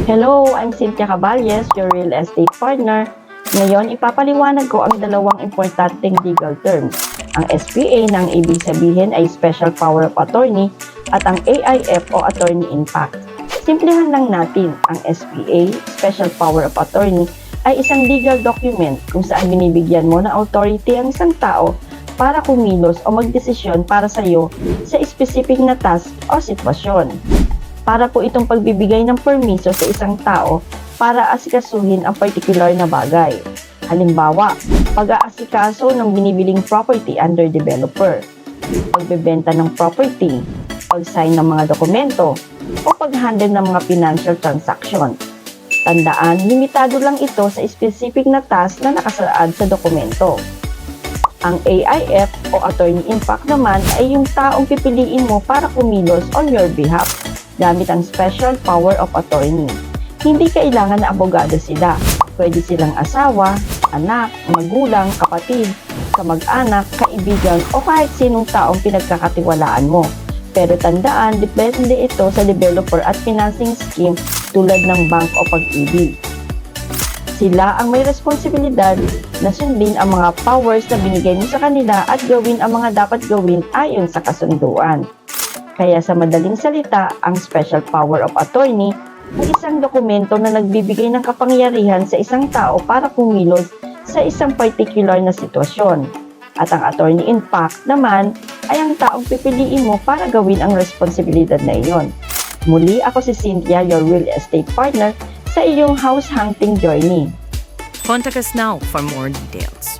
Hello, I'm Cynthia Caballes, your real estate partner. Ngayon, ipapaliwanag ko ang dalawang importanteng legal terms. Ang SPA na ang ibig sabihin ay Special Power of Attorney at ang AIF o Attorney in Fact. Simplihan lang natin, ang SPA, Special Power of Attorney, ay isang legal document kung saan binibigyan mo ng authority ang isang tao para kumilos o magdesisyon para sa iyo sa specific na task o sitwasyon. Para po itong pagbibigay ng permiso sa isang tao para asikasuhin ang particular na bagay. Halimbawa, pag-aasikaso ng binibiling property under developer, pagbebenta ng property, pag-sign ng mga dokumento, o pag-handle ng mga financial transaction. Tandaan, limitado lang ito sa specific na task na nakasaad sa dokumento. Ang AIF o Attorney in Fact naman ay yung taong pipiliin mo para kumilos on your behalf gamit ang Special Power of Attorney. Hindi kailangan na abogado sila. Pwede silang asawa, anak, magulang, kapatid, kamag-anak, kaibigan o kahit sinong taong pinagkakatiwalaan mo. Pero tandaan, depende ito sa developer at financing scheme tulad ng bank o pag-ibig. Sila ang may responsibilidad na sundin ang mga powers na binigay mo sa kanila at gawin ang mga dapat gawin ayon sa kasunduan. Kaya sa madaling salita, ang Special Power of Attorney ay isang dokumento na nagbibigay ng kapangyarihan sa isang tao para kumilos sa isang particular na sitwasyon. At ang Attorney in Fact naman ay ang taong pipiliin mo para gawin ang responsibilidad na iyon. Muli, ako si Cynthia, your real estate partner sa iyong house hunting journey. Contact us now for more details.